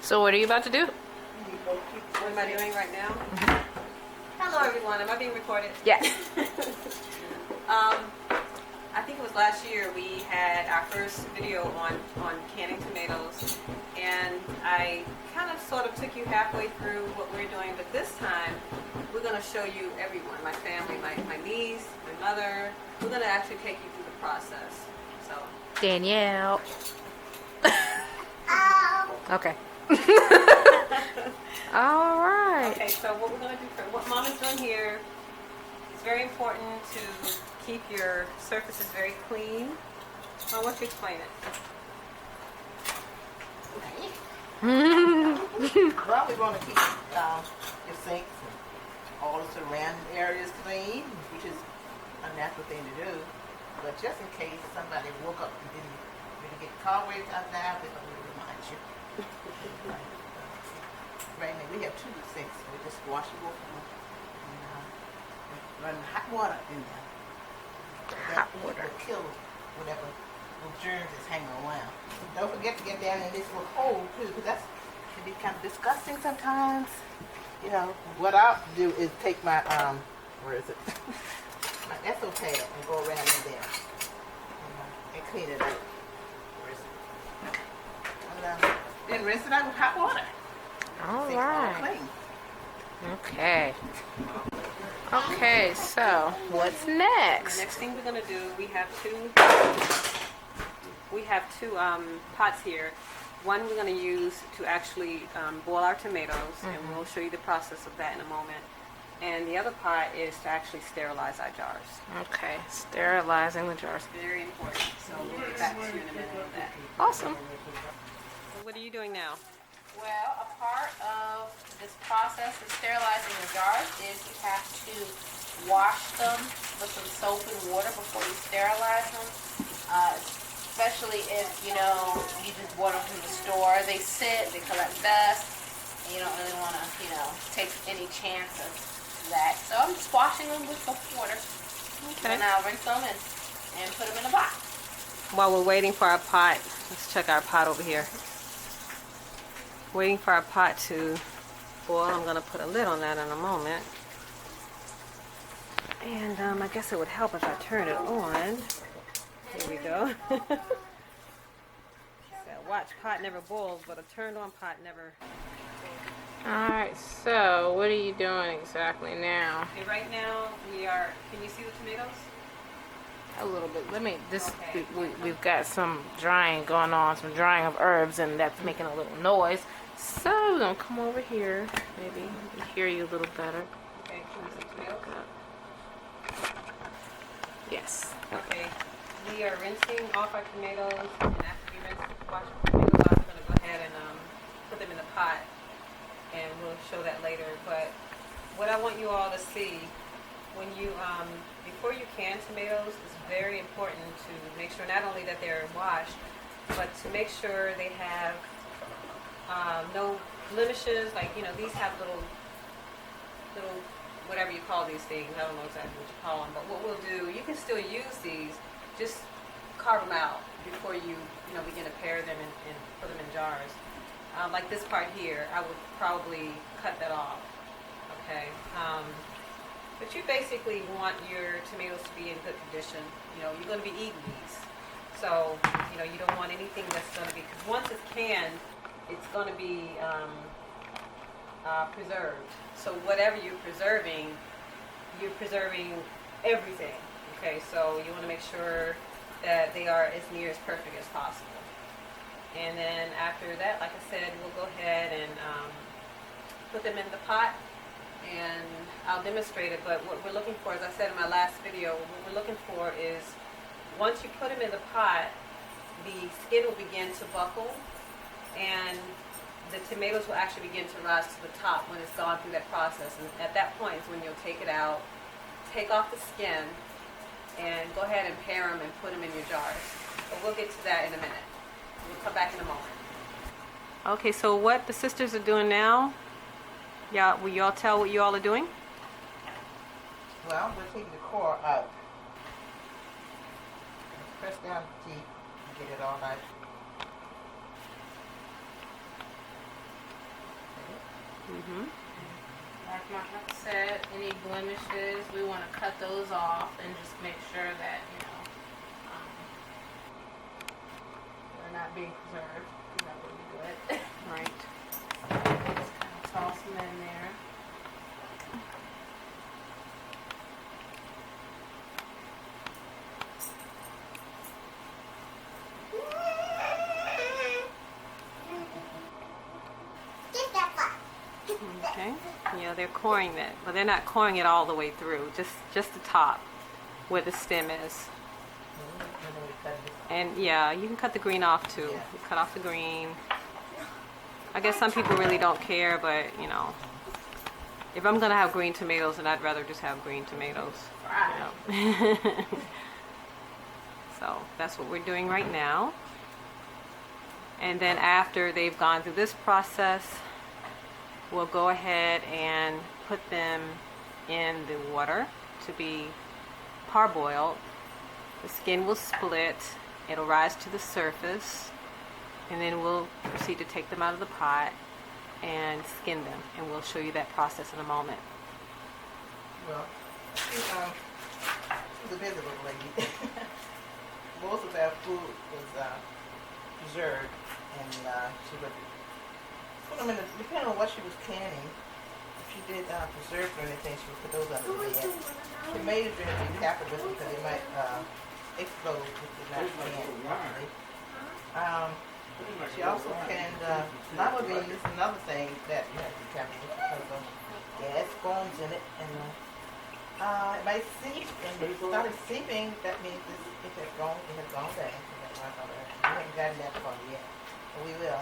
So what are you about to do? What am I doing right now? Hello everyone, am I being recorded? Yes. I think it was last year we had our first video on canning tomatoes, and I kind of sort of took you halfway through what we're doing, but this time we're going to show you everyone, my family, my niece, my mother. We're going to actually take you through the process. So Danielle. Okay. All right. Okay, so what we're going to do for what Mom is doing here, it's very important to keep your surfaces very clean. Mom, why don't you explain it? Well, we want to keep your sinks and all the surrounding areas clean, which is a natural thing to do. But just in case somebody woke up and didn't really get cobwebs out there, we're going to remind you. Right now, we have two sinks. We just wash it off and run hot water in there. Hot water. Will kill whatever germs is hanging around. Don't forget to get down in this little hole too, because that can be kind of disgusting sometimes. You know, what I'll do is take my where is it? My Esso pad and go around in there and clean it up. Where is it? And then rinse it out with hot water. All It's right. all clean. Okay. Okay, so what's The next? next thing we're going to do, we have two pots here. One we're going to use to actually boil our tomatoes, and we'll show you the process of that in a moment. And the other pot is to actually sterilize our jars. Okay, sterilizing the jars. Very important. So we'll get back to you in a minute on that. Awesome. So what are you doing now? Well, a part of this process of sterilizing the jars is you have to wash them with some soap and water before you sterilize them. Especially if, you just bought them from the store. They sit, they collect dust, and you don't really want to, take any chance of that. So I'm just washing them with soap and water. Okay. And I'll rinse them and put them in a box. While we're waiting for our pot, let's check our pot over here. Waiting for our pot to boil. I'm going to put a lid on that in a moment. And I guess it would help if I turn it on. Here we go. So, watch, pot never boils, but a turned on pot never. All right, so what are you doing exactly now? Okay, right now we are, can you see the tomatoes? A little bit. Okay. We've got some drying going on, some drying of herbs, and that's making a little noise. So we're gonna come over here, maybe hear you a little better. Okay, can you see tomatoes? Yes. Okay, we are rinsing off our tomatoes, and after we wash the tomatoes off, we're going to go ahead and put them in the pot, and we'll show that later. But what I want you all to see, when you, before you can tomatoes, it's very important to make sure not only that they're washed, but to make sure they have no blemishes. Like, these have little, whatever you call these things. I don't know exactly what you call them, but what we'll do, you can still use these, just carve them out before you, begin to pare them and put them in jars. Like this part here, I would probably cut that off, okay? But you basically want your tomatoes to be in good condition. You're going to be eating these. So, you don't want anything that's going to be, because once it's canned, it's going to be preserved. So whatever you're preserving everything. Okay, so you want to make sure that they are as near as perfect as possible. And then after that, like I said, we'll go ahead and put them in the pot, and I'll demonstrate it. But what we're looking for, as I said in my last video, what we're looking for is once you put them in the pot, the skin will begin to buckle, and the tomatoes will actually begin to rise to the top when it's gone through that process. And at that point is when you'll take it out, take off the skin, and go ahead and pare them and put them in your jars. But we'll get to that in a minute. We'll come back in a moment. Okay, so what the sisters are doing now, will y'all tell what you all are doing? Well, we're taking the core out. Press down the teeth and get it all out. Like Mike said, any blemishes, we want to cut those off and just make sure that, they're not being preserved. That would be good. Right. Just kind of toss them in there. Okay. Yeah, they're coring it, but they're not coring it all the way through. Just the top, where the stem is. And yeah, you can cut the green off too. You cut off the green. I guess some people really don't care, but if I'm gonna have green tomatoes, then I'd rather just have green tomatoes. So that's what we're doing right now. And then after they've gone through this process, we'll go ahead and put them in the water to be parboiled. The skin will split, it'll rise to the surface, and then we'll proceed to take them out of the pot and skin them. And we'll show you that process in a moment. Well, she's a busy little lady. Most of our food was preserved, and she would put them in depending on what she was canning. If she did preserves or anything, she would put those under the bed. Tomatoes you have to be careful with them because they might explode if they're not canned properly. She also canned lima beans. This is another thing that you have to be careful with because of gas forms in it, and it might seep. And if it started seeping, that means it has gone down. So that's why I thought that. We haven't gotten that far yet, but we will.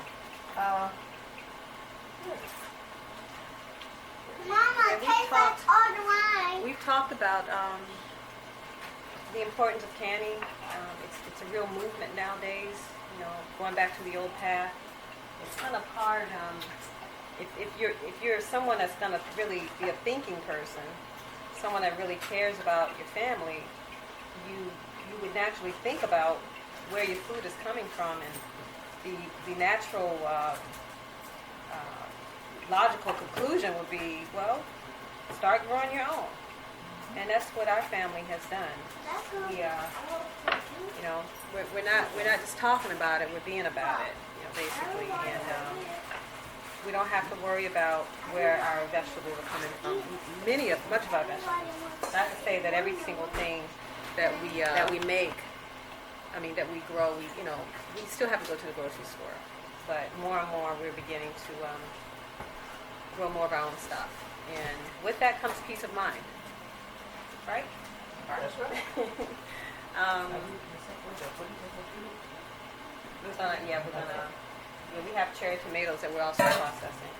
Mama, take that all the way. We've talked about the importance of canning. It's a real movement nowadays. Going back to the old path. It's kind of hard. If you're someone that's going to really be a thinking person, someone that really cares about your family, you would naturally think about where your food is coming from, and the natural logical conclusion would be, well, start growing your own. And that's what our family has done. We're not just talking about it, we're being about it, basically. And we don't have to worry about where our vegetables are coming from. Much of our vegetables. Not to say that every single thing that we make, that we grow, we still have to go to the grocery store. But more and more, we're beginning to grow more of our own stuff. And with that comes peace of mind. Right? That's right. We have cherry tomatoes that we're also processing.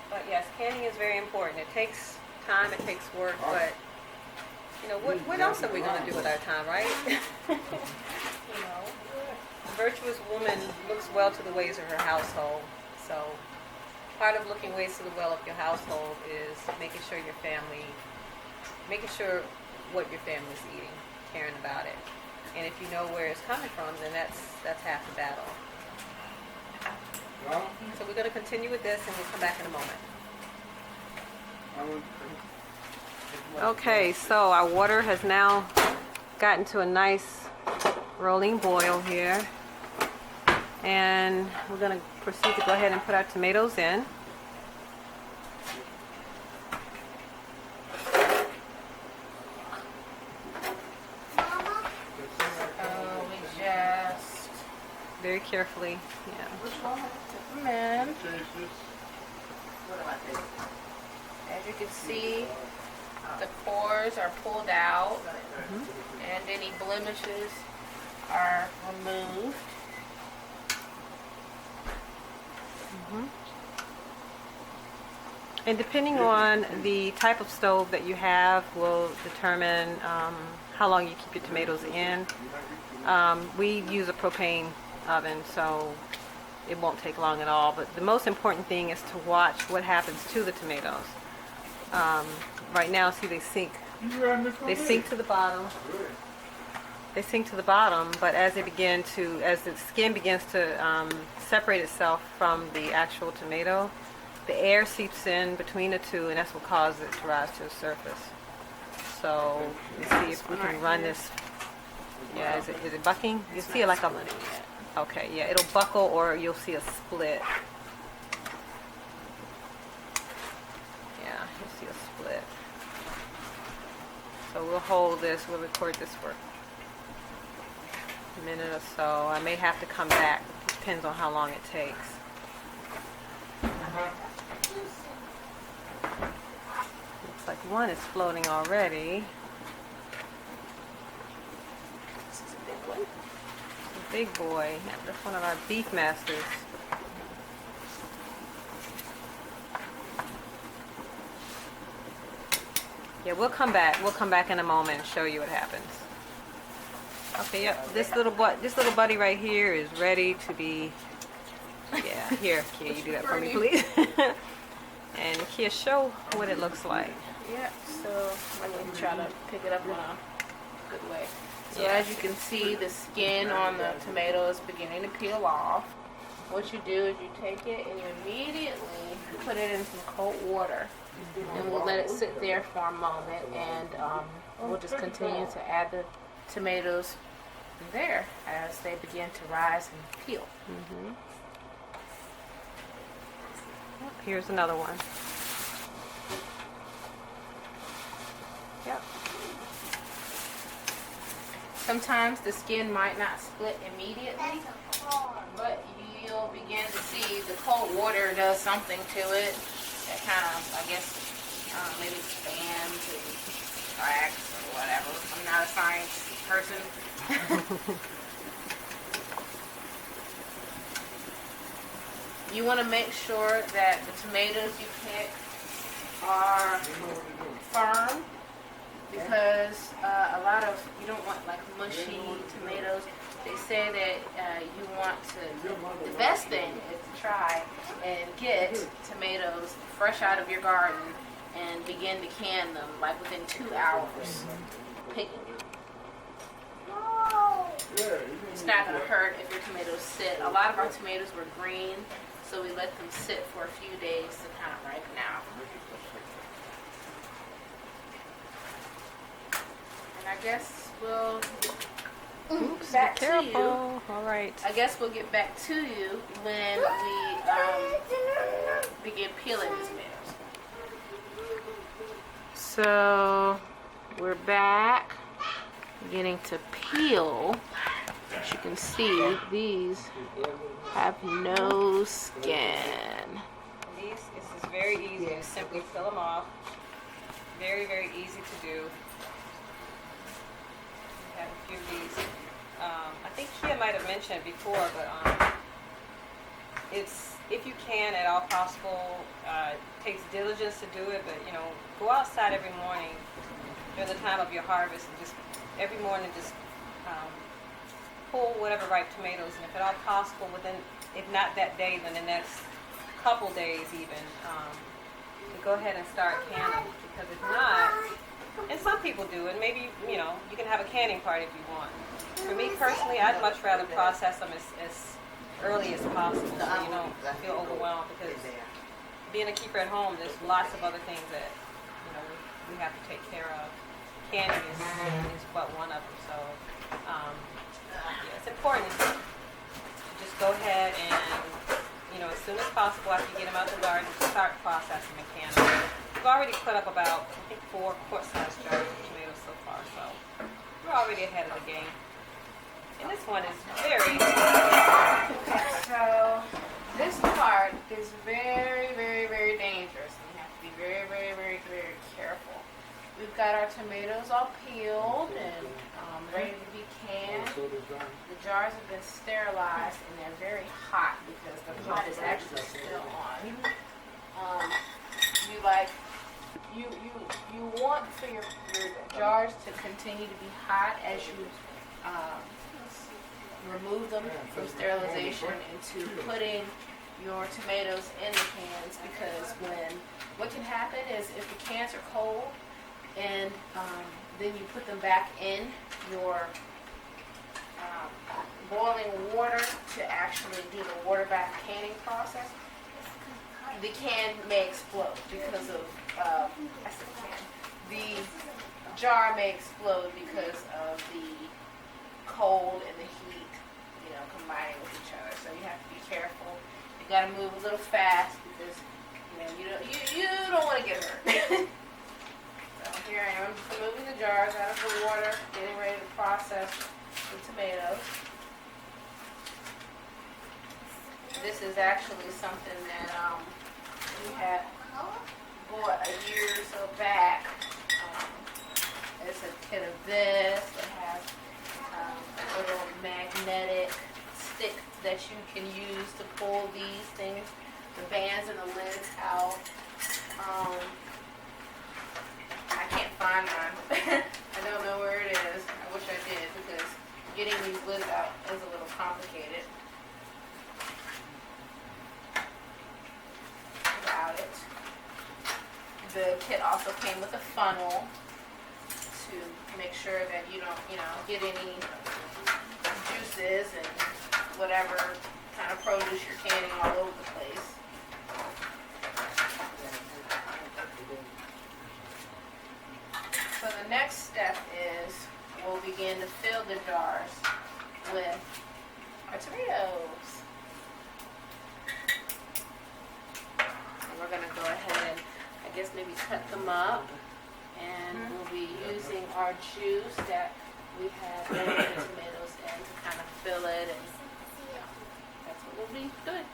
But yes, canning is very important. It takes time, it takes work, but what else are we going to do with our time, right? A virtuous woman looks well to the ways of her household. So part of looking ways to the well of your household is making sure what your family's eating, caring about it. And if you know where it's coming from, then that's half the battle. So we're going to continue with this, and we'll come back in a moment. Okay, so our water has now gotten to a nice rolling boil here. And we're going to proceed to go ahead and put our tomatoes in. Very carefully, yeah. Put them in. As you can see, the cores are pulled out, and any blemishes are removed. And depending on the type of stove that you have will determine how long you keep your tomatoes in. We use a propane oven, so it won't take long at all. But the most important thing is to watch what happens to the tomatoes. Right now, see, they sink to the bottom. they sink to the bottom, but as the skin begins to separate itself from the actual tomato, the air seeps in between the two, and that's what causes it to rise to the surface. So you see if we can run this. Yeah, is it bucking? You see it like a. Okay, yeah, it'll buckle or you'll see a split. Yeah, you'll see a split. So we'll hold this, we'll record this for a minute or so. I may have to come back. It depends on how long it takes. Looks like one is floating already. This is a big one. A big boy. That's one of our beef masters. Yeah, we'll come back. We'll come back in a moment and show you what happens. Okay, yep. This little buddy right here is ready to be. Yeah, here, Kia, you do that for me, please. And Kia, show what it looks like. Yeah, so let me try to pick it up in a good way. So Yeah. as you can see, the skin on the tomato is beginning to peel off. What you do is you take it and you immediately put it in some cold water. And we'll let it sit there for a moment, and we'll just continue to add the tomatoes there as they begin to rise and peel. Here's another one. Yep. Sometimes the skin might not split immediately, but you'll begin to see the cold water does something to it that kind of, I guess, maybe expands and cracks or whatever. I'm not a science person. You want to make sure that the tomatoes you pick are firm, because a lot of, you don't want like mushy tomatoes. They say that you want to, the best thing is to try and get tomatoes fresh out of your garden and begin to can them like within 2 hours picking. It's not going to hurt if your tomatoes sit. A lot of our tomatoes were green, so we let them sit for a few days to kind of ripen out. And I guess we'll Oops, back be to careful. you. All right. I guess we'll get back to you when we begin peeling these tomatoes. So we're back, beginning to peel. As you can see, these have no skin. This is very easy. You simply peel them off. Very, very easy to do. We have a few of these. I think Kia might have mentioned it before, but it's, if you can at all possible, it takes diligence to do it, but go outside every morning during the time of your harvest and just every morning just pull whatever ripe tomatoes, and if at all possible within, if not that day, then the next couple days even, to go ahead and start canning, because if not, and some people do, and maybe you can have a canning party if you want. For me personally, I'd much rather process them as early as possible, so you don't feel overwhelmed, because being a keeper at home, there's lots of other things that we have to take care of. Canning is but one of them, so it's important to just go ahead and as soon as possible after you get them out the garden, start processing and canning. We've already put up about, I think, 4 quart-sized jars of tomatoes so far, so we're already ahead of the game. And this one is very. So this part is very, very, very dangerous. We have to be very, very, very, very careful. We've got our tomatoes all peeled and ready to be canned. The jars have been sterilized and they're very hot because the pot is actually still on. You want for your jars to continue to be hot as you remove them from sterilization into putting your tomatoes in the cans, because what can happen is if the cans are cold and then you put them back in your water to actually do the water bath canning process, the can may explode because of, I said can, the jar may explode because of the cold and the heat, you know, combining with each other. So you have to be careful. You gotta move a little fast because, you know, you don't want to get hurt. So here I am, just removing the jars out of the water, getting ready to process the tomatoes. This is actually something that we had bought a year or so back. It's a kit of this. It has a little magnetic stick that you can use to pull these things, the bands and the lids out. I can't find mine. I don't know where it is. I wish I did because getting these lids out is a little complicated without it. The kit also came with a funnel to make sure that you don't, get any juices and whatever kind of produce you're canning all over the place. So the next step is we'll begin to fill the jars with our tomatoes. And we're going to go ahead and I guess maybe cut them up, and we'll be using our juice that we have poured the tomatoes in to kind of fill it, and that's what we'll be doing.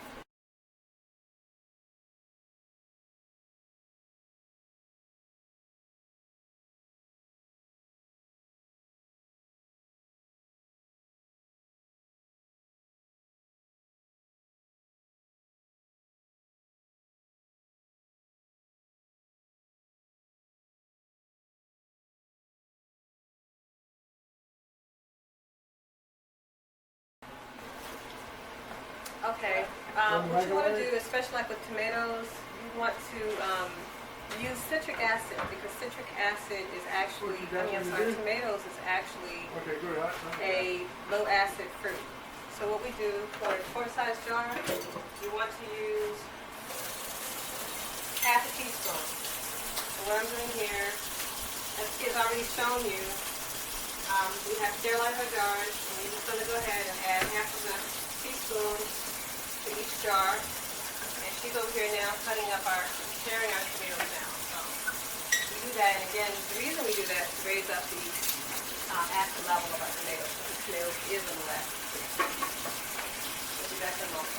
Okay, what you want to do, especially like with tomatoes, you want to use citric acid because citric acid is actually, tomatoes is actually a low acid fruit. So what we do for a quart-size jar, you want to use half a teaspoon. So what I'm doing here, as Skip's already shown you, we have sterilized our jars, and we're just going to go ahead and add half of a teaspoon to each jar, and she's over here now cutting up tearing our tomatoes down. So we do that, and again, the reason we do that is to raise up the acid level of our tomatoes. So the tomatoes is a little acid. We'll do that in a moment.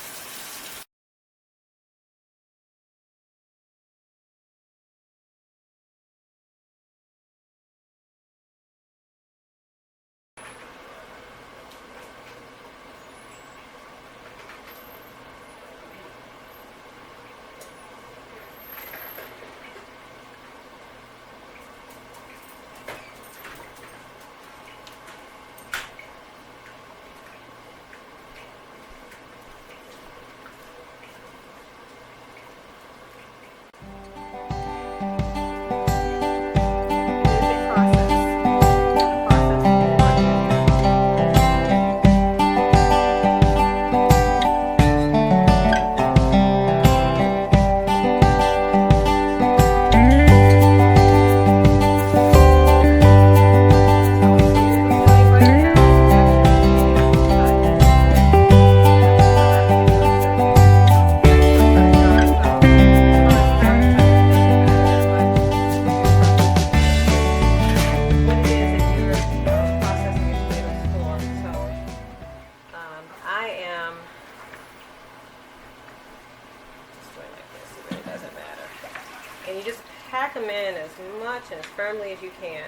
And you just pack them in as much and as firmly as you can.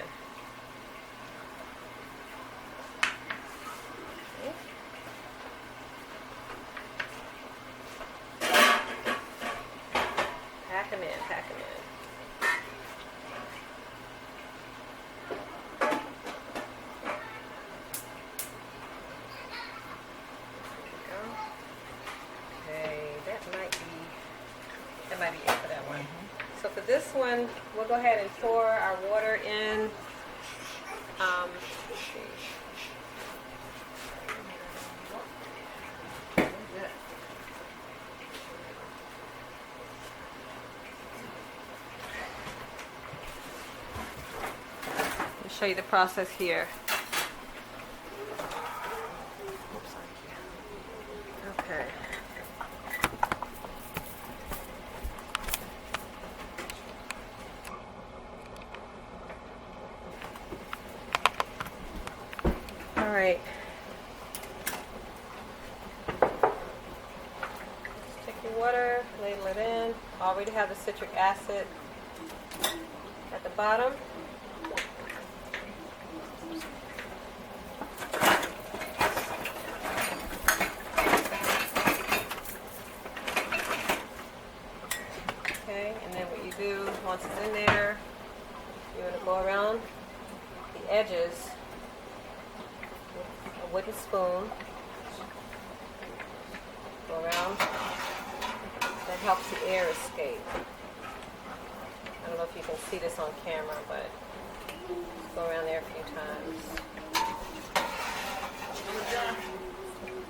Okay. Pack them in, pack them in. That might be it for that one. So for this one, we'll go ahead and pour our water in. Let's see. show you the process here. Okay. All right. Just take your water, ladle it in. Already have the citric acid at the bottom. Okay, and then what you do once it's in there, you're going to go around the edges with a wooden spoon. Go around. That helps the air escape. I don't know if you can see this on camera, but just go around there a few times.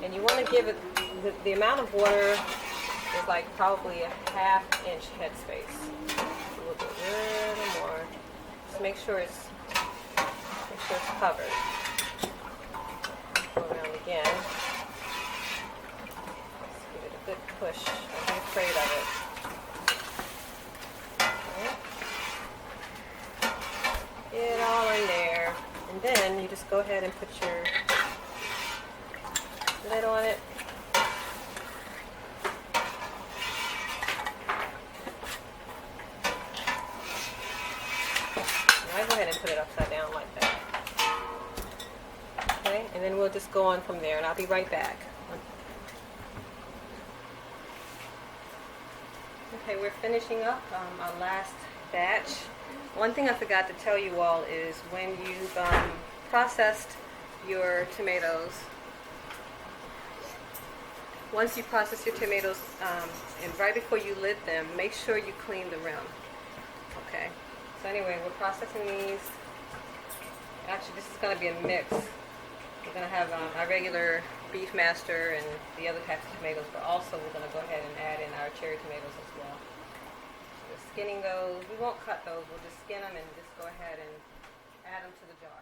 And you want to give it, the amount of water is like probably a ½ inch headspace. A little more. Just make sure it's covered. Go around again. Just give it a good push. Don't be afraid of it. Okay. Get it all in there. And then you just go ahead and put your lid on it. I go ahead and put it upside down like that. Okay, and then we'll just go on from there, and I'll be right back. Okay, we're finishing up our last batch. One thing I forgot to tell you all is when you've processed your tomatoes, once you process your tomatoes, and right before you lid them, make sure you clean the rim. Okay. So anyway, we're processing these. Actually, this is going to be a mix. We're going to have our regular beef master and the other types of tomatoes, but also we're going to go ahead and add in our cherry tomatoes as well. So we're skinning those. We won't cut those. We'll just skin them and just go ahead and add them to the jar.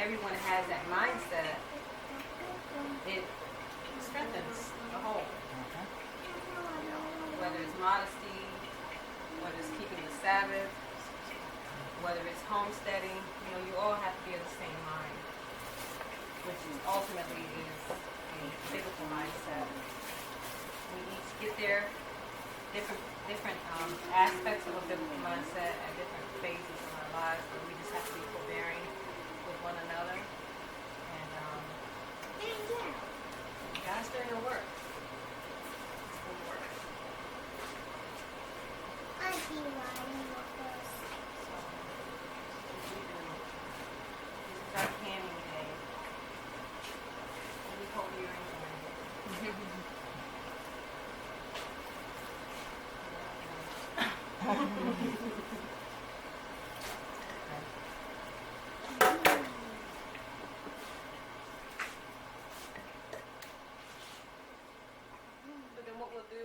everyone has that mindset, it strengthens the whole. You know, whether it's modesty, whether it's keeping the Sabbath, whether it's homesteading, you know, you all have to be of the same mind, which is ultimately is a biblical mindset. We each get there, different aspects of a biblical mindset at different phases of our lives, but we just have to be forbearing with one another. And God's doing the work. It's the work. So, this is our canning day. And we hope you're enjoying it. So then what we'll do,